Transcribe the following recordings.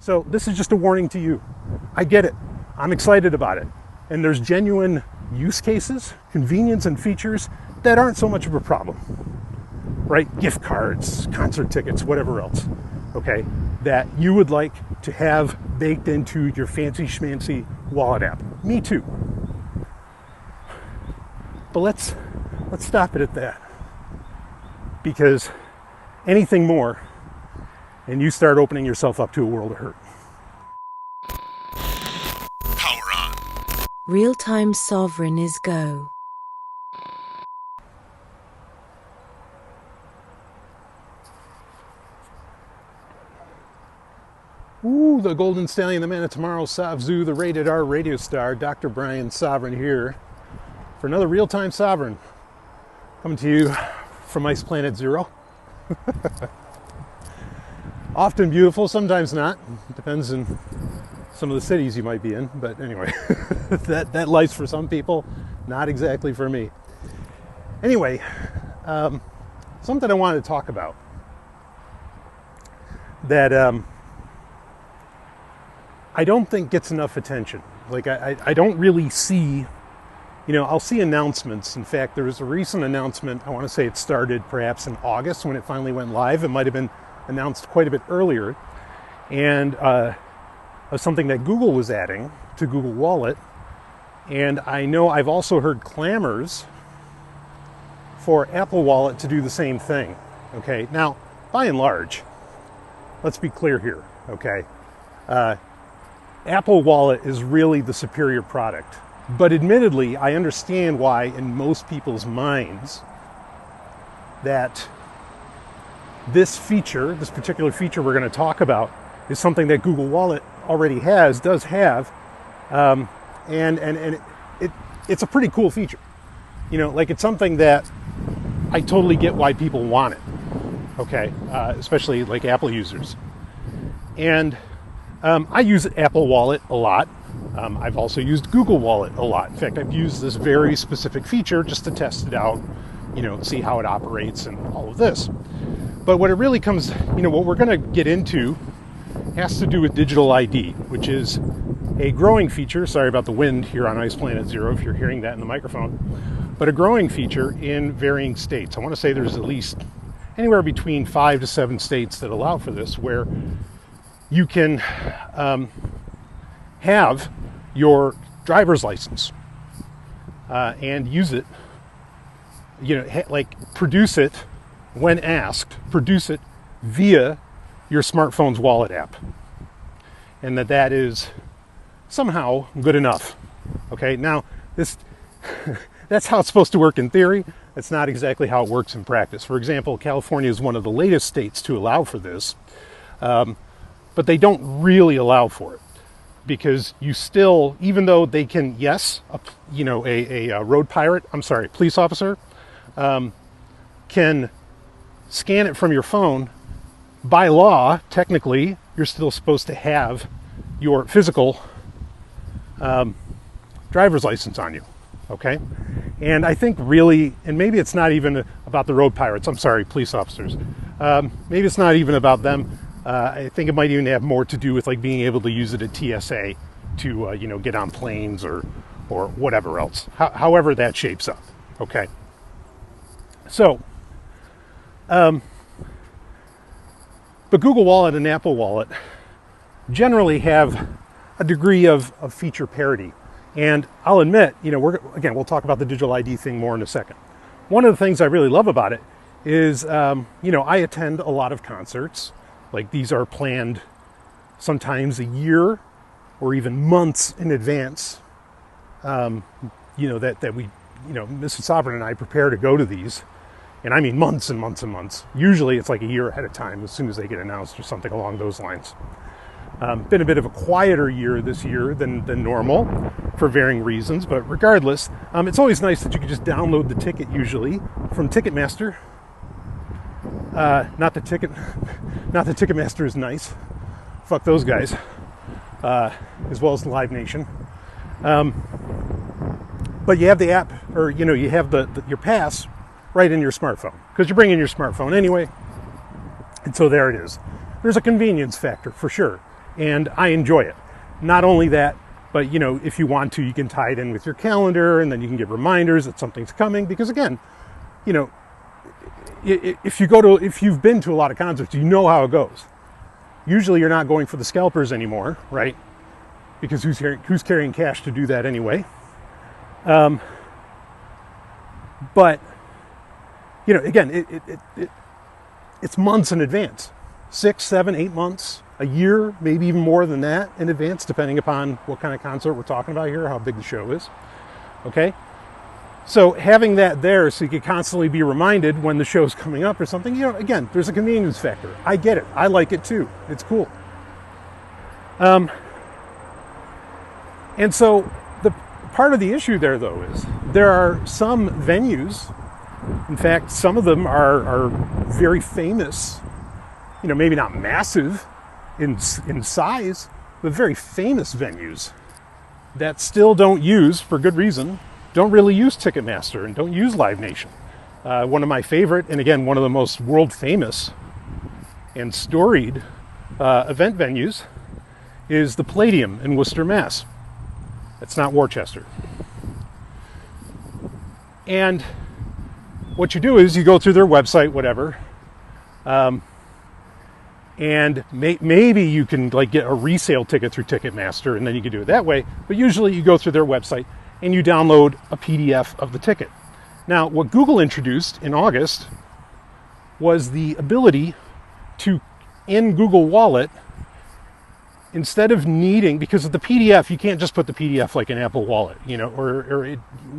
So this is just a warning to you. I get it. I'm excited about it. And there's genuine use cases, convenience, and features that aren't so much of a problem, right? Gift cards, concert tickets, whatever else, okay, that you would like to have baked into your fancy schmancy wallet app. Me too. But let's stop it at that. Because anything more, and you start opening yourself up to a world of hurt. Power on. Real-time Sovryn is go. Ooh, the golden stallion, the man of tomorrow, Savzu, the rated R radio star, Dr. Brian Sovryn here for another real-time Sovryn. Coming to you from Ice Planet Zero. Often beautiful, sometimes not. Depends on some of the cities you might be in. But anyway, that life's for some people, not exactly for me. Anyway, something I wanted to talk about that I don't think gets enough attention. Like I don't really see, I'll see announcements. In fact, there was a recent announcement, I want to say it started perhaps in August when it finally went live. It might have been announced quite a bit earlier. And of something that Google was adding to Google Wallet. And I know I've also heard clamors for Apple Wallet to do the same thing. Okay, now, by and large, let's be clear here, okay? Apple Wallet is really the superior product. But admittedly, I understand why in most people's minds that this particular feature we're going to talk about is something that Google Wallet already does have, and it's a pretty cool feature. It's something that I totally get why people want it, okay, especially like Apple users. And I use Apple Wallet a lot. I've also used Google Wallet a lot. In fact, I've used this very specific feature just to test it out, see how it operates and all of this. But what it really comes, what we're going to get into has to do with Digital ID, which is a growing feature. Sorry about the wind here on Ice Planet Zero if you're hearing that in the microphone. But a growing feature in varying states. I want to say there's at least anywhere between 5 to 7 states that allow for this, where you can have your driver's license and use it, produce it when asked, produce it via your smartphone's wallet app. And that is somehow good enough. Okay, now that's how it's supposed to work in theory. That's not exactly how it works in practice. For example, California is one of the latest states to allow for this. But they don't really allow for it because you still, even though they can, yes, a road pirate, police officer, can scan it from your phone. By law, technically, you're still supposed to have your physical driver's license on you, okay? And I think really, and maybe it's not even about the road pirates, police officers. Maybe it's not even about them. I think it might even have more to do with like being able to use it at TSA to, get on planes or whatever else, however that shapes up, okay? So, but Google Wallet and Apple Wallet generally have a degree of feature parity. And I'll admit, we'll talk about the Digital ID thing more in a second. One of the things I really love about it is, I attend a lot of concerts. Like these are planned sometimes a year or even months in advance. That we, Mrs. Sovryn and I prepare to go to these. And I mean months and months and months. Usually it's like a year ahead of time as soon as they get announced or something along those lines. Been a bit of a quieter year this year than normal for varying reasons. But regardless, it's always nice that you can just download the ticket usually from Ticketmaster. Not the Ticketmaster is nice. Fuck those guys. As well as Live Nation. But you have the app, or you have your pass right in your smartphone, because you're bringing your smartphone anyway. And so there it is. There's a convenience factor for sure. and I enjoy it. Not only that, but if you want to, you can tie it in with your calendar, and then you can get reminders that something's coming. Because again, if you've been to a lot of concerts, you know how it goes. Usually, you're not going for the scalpers anymore, right? Because who's carrying cash to do that anyway? But again, it's months in advance, 6, 7, 8 months. A year, maybe even more than that in advance, depending upon what kind of concert we're talking about here, how big the show is. Okay? So having that there so you can constantly be reminded when the show's coming up or something, again, there's a convenience factor. I get it. I like it too. It's cool. And so the part of the issue there, though, is there are some venues, in fact, some of them are very famous, maybe not massive in size, but very famous venues that still don't use, for good reason, don't really use Ticketmaster and don't use Live Nation. One of my favorite, and again, one of the most world famous and storied event venues is the Palladium in Worcester, Mass. It's not Worcester. And what you do is you go through their website, whatever, and maybe you can get a resale ticket through Ticketmaster, and then you can do it that way. But usually you go through their website and you download a PDF of the ticket. Now, what Google introduced in August was the ability to, in Google Wallet, instead of needing, because of the PDF, you can't just put the PDF like an Apple Wallet,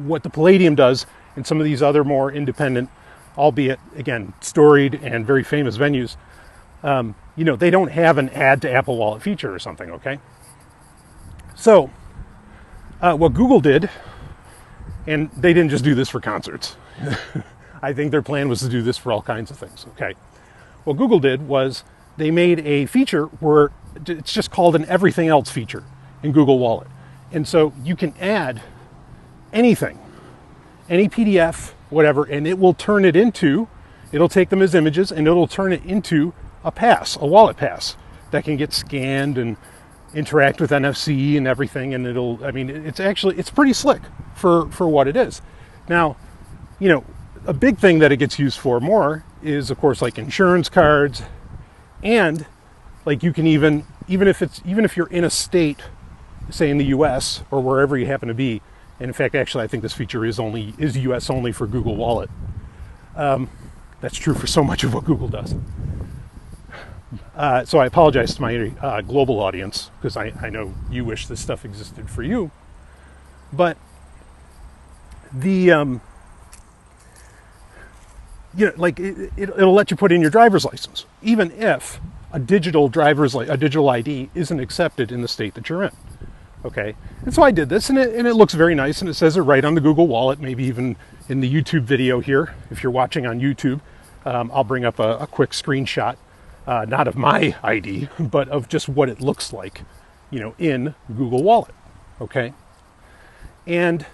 what the Palladium does in some of these other more independent, albeit, again, storied and very famous venues. They don't have an add to Apple Wallet feature or something, okay? So, what Google did, and they didn't just do this for concerts. I think their plan was to do this for all kinds of things, okay? What Google did was they made a feature where it's just called an everything else feature in Google Wallet. And so you can add anything, any PDF, whatever, and it'll take them as images, and it'll turn it into a wallet pass that can get scanned and interact with NFC and everything. And it's pretty slick for what it is. Now, a big thing that it gets used for more is, of course, like insurance cards, and you can even if you're in a state, say in the US or wherever you happen to be, and in fact, actually, I think this feature is US only for Google Wallet. That's true for so much of what Google does. So I apologize to my global audience, because I know you wish this stuff existed for you. But it'll let you put in your driver's license, even if a digital ID isn't accepted in the state that you're in. Okay, and so I did this, and it looks very nice, and it says it right on the Google Wallet. Maybe even in the YouTube video here, if you're watching on YouTube, I'll bring up a quick screenshot. Not of my ID, but of just what it looks like, in Google Wallet, okay? And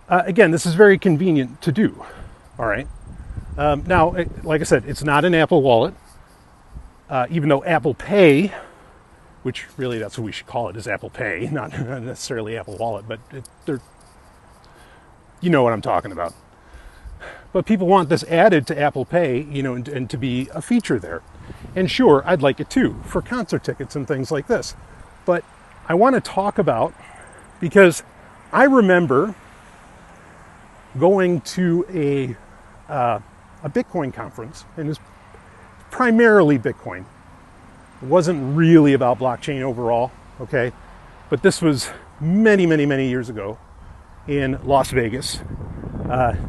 again, this is very convenient to do, all right? Now, like I said, it's not an Apple Wallet, even though Apple Pay, which really that's what we should call it, is Apple Pay, not necessarily Apple Wallet, but you know what I'm talking about. But people want this added to Apple Pay, and to be a feature there. And sure, I'd like it too, for concert tickets and things like this. But I want to talk about, because I remember going to a Bitcoin conference, and it was primarily Bitcoin. It wasn't really about blockchain overall, okay? But this was many, many, many years ago in Las Vegas.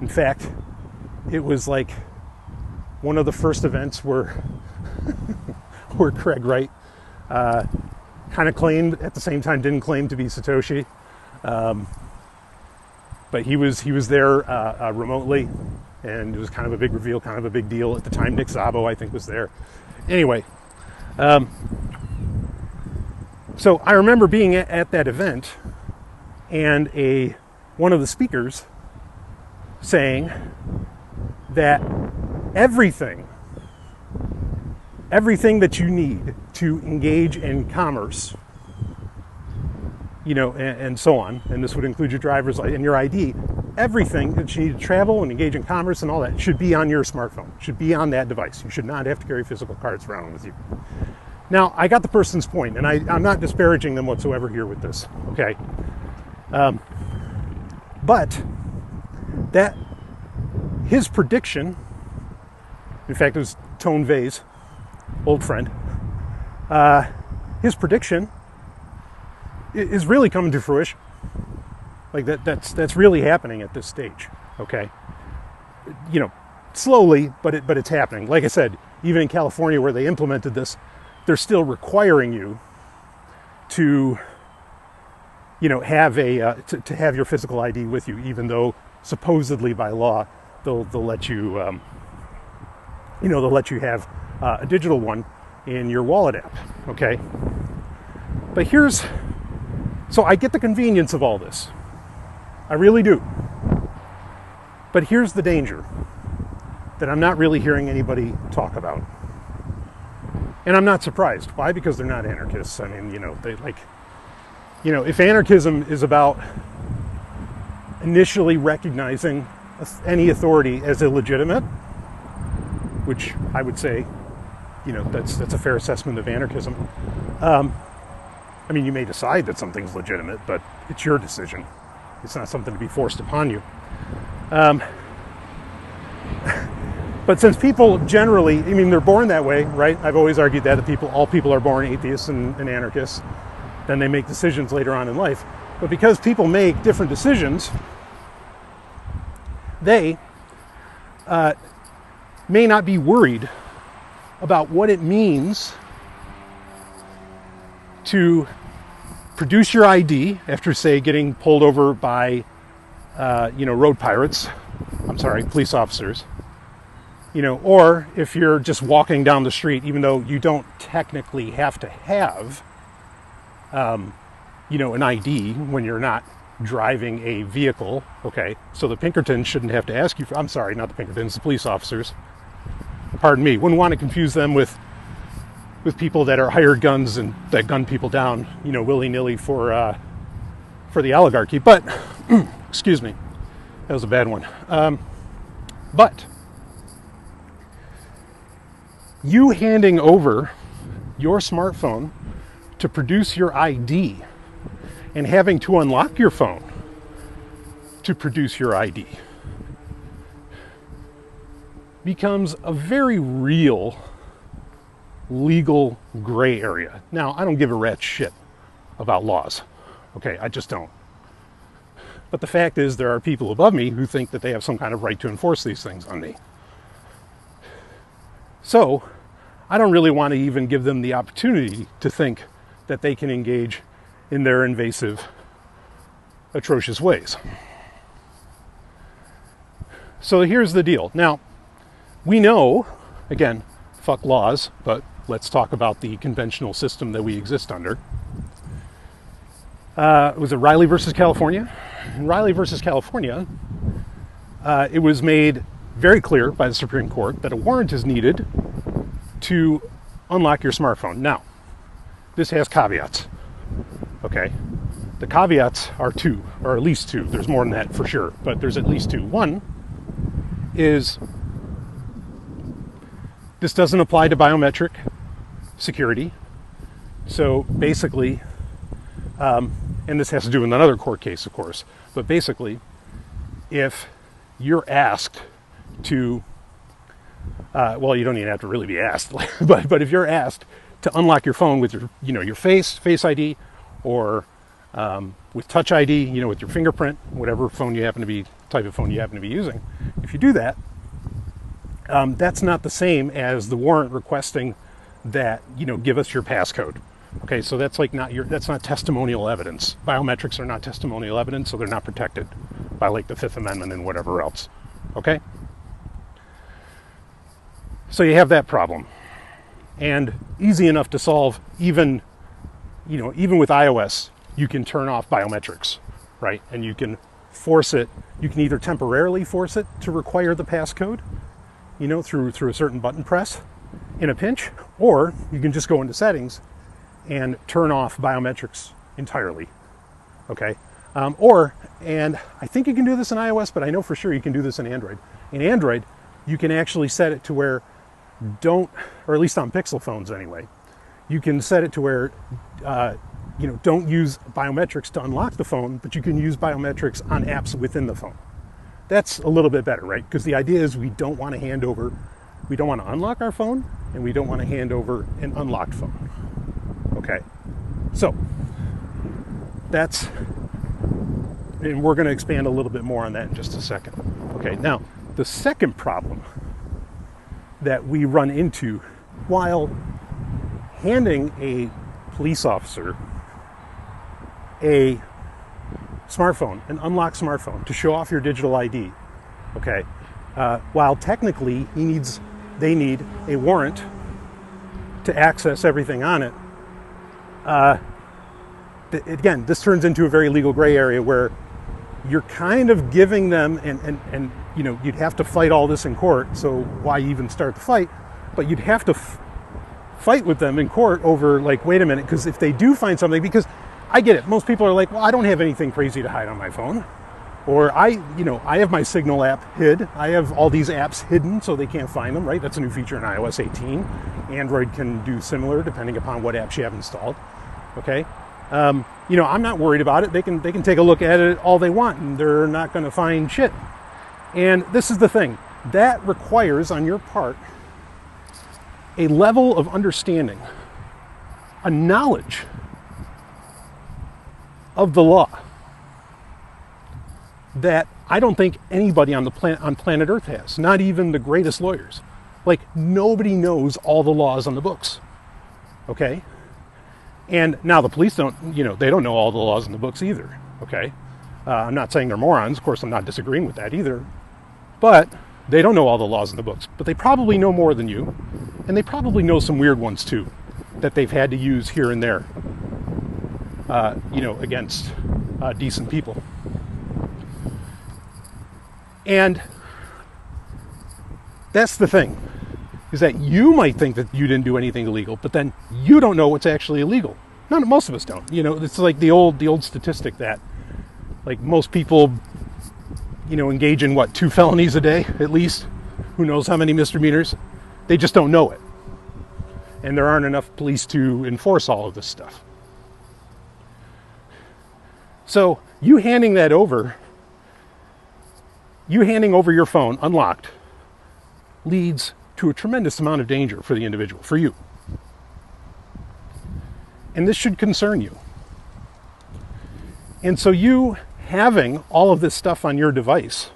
In fact, it was like one of the first events where Craig Wright kind of claimed, at the same time didn't claim to be Satoshi, but he was there remotely, and it was kind of a big reveal, kind of a big deal at the time. Nick Szabo, I think, was there. Anyway, so I remember being at that event, and one of the speakers saying that everything everything that you need to engage in commerce, and so on, and this would include your driver's license and your ID, everything that you need to travel and engage in commerce and all that should be on your smartphone, should be on that device. You should not have to carry physical cards around with you. Now, I got the person's point, and I'm not disparaging them whatsoever here with this, okay? But that, his prediction, in fact, it was Tone Vay's old friend, his prediction is really coming to fruition. Like that's really happening at this stage, okay? Slowly, but it's happening. Like I said, even in California where they implemented this, they're still requiring you to, have to have your physical ID with you, even though supposedly by law they'll let you, they'll let you have a digital one in your wallet app, okay? But so I get the convenience of all this. I really do. But here's the danger that I'm not really hearing anybody talk about. And I'm not surprised. Why? Because they're not anarchists. I mean, if anarchism is about initially recognizing any authority as illegitimate, which I would say, that's a fair assessment of anarchism. You may decide that something's legitimate, but it's your decision. It's not something to be forced upon you. But since people generally, they're born that way, right? I've always argued that all people are born atheists and anarchists. Then they make decisions later on in life. But because people make different decisions, they may not be worried about what it means to produce your ID after, say, getting pulled over by, police officers, or if you're just walking down the street, even though you don't technically have to have, an ID when you're not driving a vehicle, okay? So the Pinkertons shouldn't have to ask you for, I'm sorry, not the Pinkertons, the police officers. Pardon me, wouldn't want to confuse them with people that are hired guns and that gun people down, willy-nilly for the oligarchy. But, excuse me, that was a bad one. But you handing over your smartphone to produce your ID and having to unlock your phone to produce your ID becomes a very real legal gray area. Now, I don't give a rat's shit about laws. Okay, I just don't. But the fact is, there are people above me who think that they have some kind of right to enforce these things on me. So, I don't really want to even give them the opportunity to think that they can engage in their invasive, atrocious ways. So here's the deal. Now, we know, again, fuck laws, but let's talk about the conventional system that we exist under. Was it Riley versus California? In Riley versus California, it was made very clear by the Supreme Court that a warrant is needed to unlock your smartphone. Now, this has caveats, okay? The caveats are two, or at least two. There's more than that for sure, but there's at least two. One is this doesn't apply to biometric security. So basically, and this has to do with another court case, of course, but basically, if you're asked to, well, you don't even have to really be asked, but if you're asked to unlock your phone with your, your Face ID, or with Touch ID, with your fingerprint, whatever phone you happen to be, type of phone you happen to be using, if you do that, that's not the same as the warrant requesting that, give us your passcode. Okay, so that's that's not testimonial evidence. Biometrics are not testimonial evidence, so they're not protected by the Fifth Amendment and whatever else. Okay? So you have that problem. And easy enough to solve, even with iOS, you can turn off biometrics, right? And you can force it, you can either temporarily force it to require the passcode, through a certain button press, in a pinch, or you can just go into settings and turn off biometrics entirely, okay? And I think you can do this in iOS, but I know for sure you can do this in Android. In Android, you can actually set it to where or at least on Pixel phones anyway, you can set it to where, don't use biometrics to unlock the phone, but you can use biometrics on apps within the phone. That's a little bit better, right? Because the idea is we don't want to unlock our phone, and we don't want to hand over an unlocked phone. Okay, so and we're going to expand a little bit more on that in just a second. Okay, now the second problem that we run into while handing a police officer a smartphone, an unlocked smartphone, to show off your digital ID, okay, while technically they need a warrant to access everything on it. Again, this turns into a very legal gray area where you're kind of giving them, and you'd have to fight all this in court, so why even start the fight? But you'd have to fight with them in court over, like, wait a minute, because if they do find something, because I get it, most people are like, well, I don't have anything crazy to hide on my phone, or I have my Signal app hid, I have all these apps hidden so they can't find them, right? That's a new feature in iOS 18. Android can do similar depending upon what apps you have installed, okay? I'm not worried about it. They can take a look at it all they want, and they're not going to find shit. And this is the thing. That requires, on your part, a level of understanding, a knowledge of the law that I don't think anybody on planet Earth has, not even the greatest lawyers. Like, nobody knows all the laws on the books, okay? And now the police they don't know all the laws in the books either, okay? I'm not saying they're morons. Of course, I'm not disagreeing with that either. But they don't know all the laws in the books. But they probably know more than you. And they probably know some weird ones, too, that they've had to use here and there, against decent people. And that's the thing, is that you might think that you didn't do anything illegal, but then you don't know what's actually illegal. Most of us don't. It's like the old statistic that, like, most people, engage in 2 felonies a day at least. Who knows how many misdemeanors? They just don't know it. And there aren't enough police to enforce all of this stuff. So you handing over your phone unlocked leads to a tremendous amount of danger for the individual, for you. And this should concern you. And so you having all of this stuff on your device,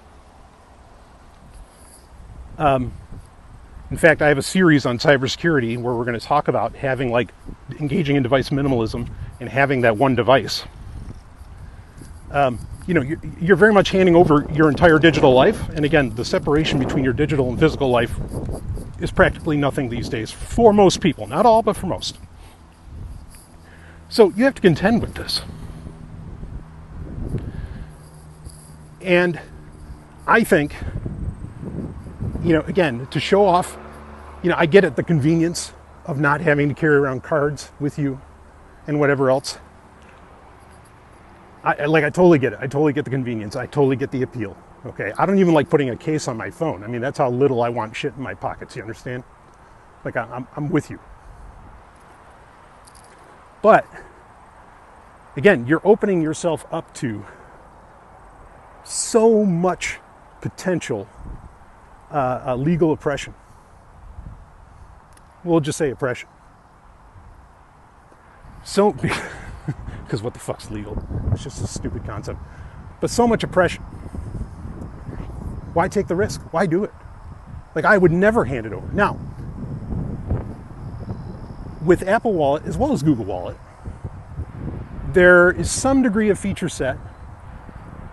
in fact, I have a series on cybersecurity where we're going to talk about engaging in device minimalism and having that one device. You're very much handing over your entire digital life. And again, the separation between your digital and physical life is practically nothing these days for most people. Not all, but for most. So you have to contend with this. And I think, again, to show off, I get it, the convenience of not having to carry around cards with you and whatever else. I totally get it. I totally get the convenience. I totally get the appeal. Okay. I don't even like putting a case on my phone. I mean, that's how little I want shit in my pockets. You understand? Like, I'm with you. But again, you're opening yourself up to so much potential legal oppression. We'll just say oppression. So, because what the fuck's legal? It's just a stupid concept. But so much oppression. Why take the risk? Why do it? Like, I would never hand it over. Now, with Apple Wallet, as well as Google Wallet, there is some degree of feature set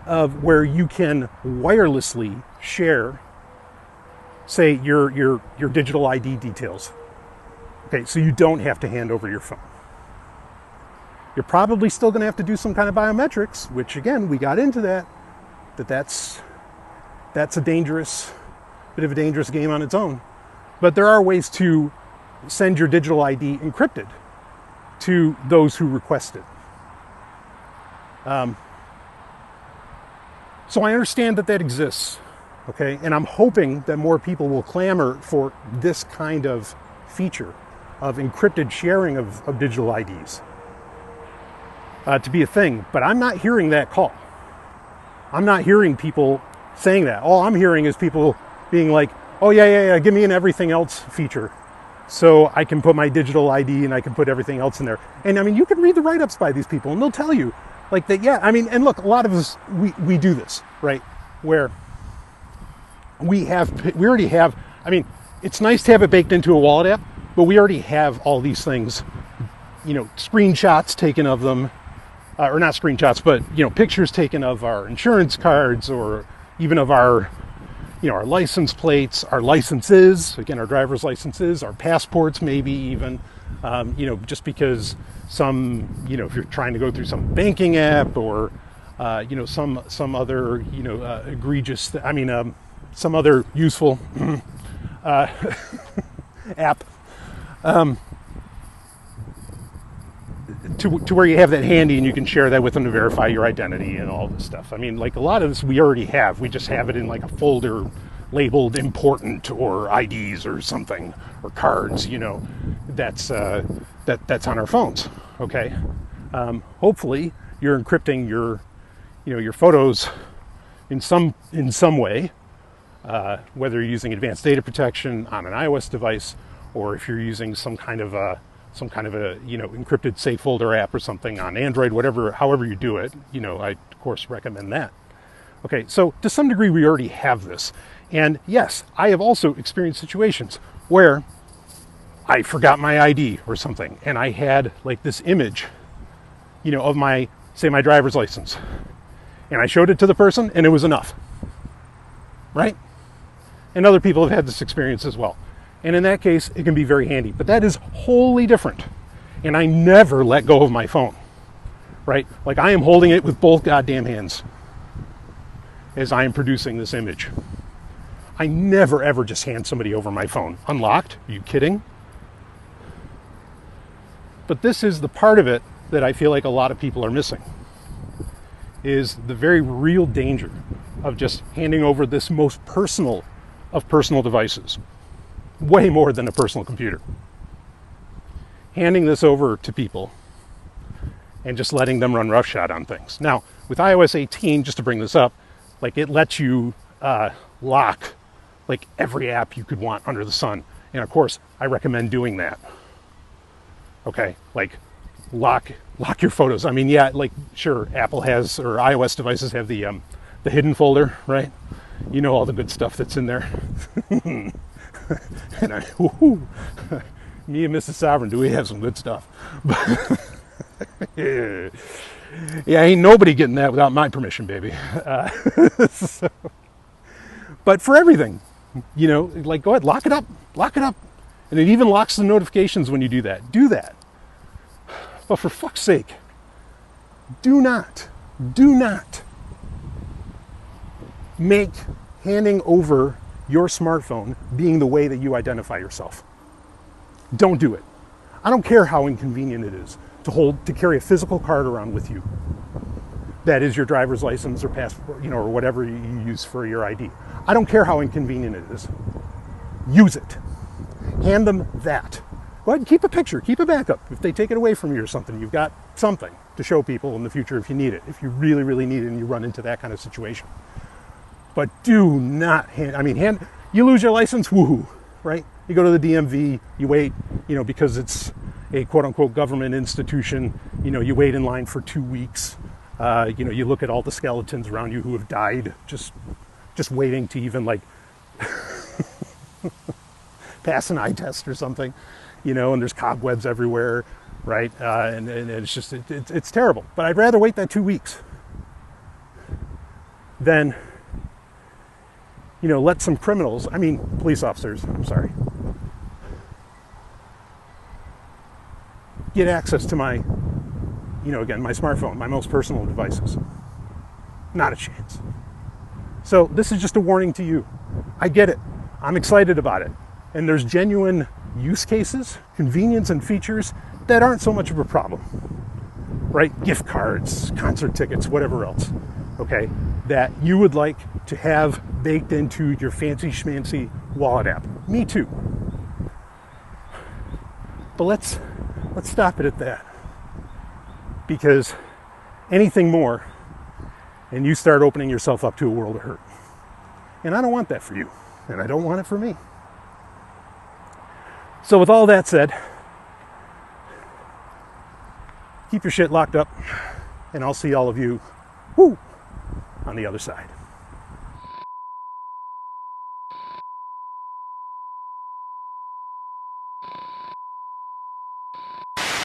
of where you can wirelessly share, say, your digital ID details. Okay, so you don't have to hand over your phone. You're probably still going to have to do some kind of biometrics, which, again, we got into that's a bit of a dangerous game on its own. But there are ways to send your digital ID encrypted to those who request it. So I understand that exists, okay? And I'm hoping that more people will clamor for this kind of feature of encrypted sharing of digital IDs to be a thing. But I'm not hearing that call. I'm not hearing people saying that. All I'm hearing is people being like, oh, yeah, give me an everything else feature so I can put my digital ID and I can put everything else in there. And I mean, you can read the write-ups by these people and they'll tell you like that, yeah, I mean, and look, a lot of us, we do this, right? Where we already have, I mean, it's nice to have it baked into a wallet app, but we already have all these things, you know, screenshots taken of them, or not screenshots, but, you know, pictures taken of our insurance cards or even of our, you know, our license plates, our licenses, again, our driver's licenses, our passports, maybe even, you know, just because some, you know, if you're trying to go through some banking app or, you know, some other, you know, egregious, some other useful app, to where you have that handy and you can share that with them to verify your identity and all this stuff. I mean, like a lot of this we already have. We just have it in like a folder labeled important or IDs or something or cards, you know, that's on our phones. Okay. Hopefully you're encrypting your, you know, your photos in some way, whether you're using advanced data protection on an iOS device or if you're using some kind of a, you know, encrypted safe folder app or something on Android, however you do it, you know, I of course recommend that. Okay, so to some degree we already have this. And yes, I have also experienced situations where I forgot my ID or something and I had like this image, you know, of my, say my driver's license. And I showed it to the person and it was enough. Right? And other people have had this experience as well. And in that case, it can be very handy. But that is wholly different. And I never let go of my phone. Right? Like I am holding it with both goddamn hands as I am producing this image. I never ever just hand somebody over my phone. Unlocked? Are you kidding? But this is the part of it that I feel like a lot of people are missing. Is the very real danger of just handing over this most personal of personal devices. Way more than a personal computer. Handing this over to people and just letting them run roughshod on things. Now, with iOS 18, just to bring this up, like it lets you lock like every app you could want under the sun. And of course, I recommend doing that. Okay, like lock your photos. I mean, yeah, like sure, Apple has, or iOS devices have the hidden folder, right? You know all the good stuff that's in there. And me and Mrs. Sovryn, do we have some good stuff? Yeah, ain't nobody getting that without my permission, baby. So, but for everything, you know, like go ahead, lock it up. And it even locks the notifications when you do that. Do that. But for fuck's sake, do not make handing over your smartphone being the way that you identify yourself. Don't do it. I don't care how inconvenient it is to carry a physical card around with you. That is your driver's license or passport, you know, or whatever you use for your ID. I don't care how inconvenient it is. Use it. Hand them that. Go ahead and keep a picture, keep a backup. If they take it away from you or something, you've got something to show people in the future if you need it, if you really, really need it and you run into that kind of situation. But do not you lose your license, woohoo, right? You go to the DMV, you wait, you know, because it's a quote unquote government institution, you know, you wait in line for 2 weeks. You know, you look at all the skeletons around you who have died, just waiting to even like pass an eye test or something, you know, and there's cobwebs everywhere, right? And it's just, it's terrible. But I'd rather wait that 2 weeks than, you know, let some criminals, police officers, I'm sorry, get access to my, you know, again, my smartphone, my most personal devices. Not a chance. So this is just a warning to you. I get it. I'm excited about it. And there's genuine use cases, convenience, and features that aren't so much of a problem, right? Gift cards, concert tickets, whatever else, okay, that you would like to have baked into your fancy schmancy wallet app. Me too. But let's stop it at that, because anything more and you start opening yourself up to a world of hurt. And I don't want that for you, and I don't want it for me. So with all that said, keep your shit locked up, and I'll see all of you on the other side.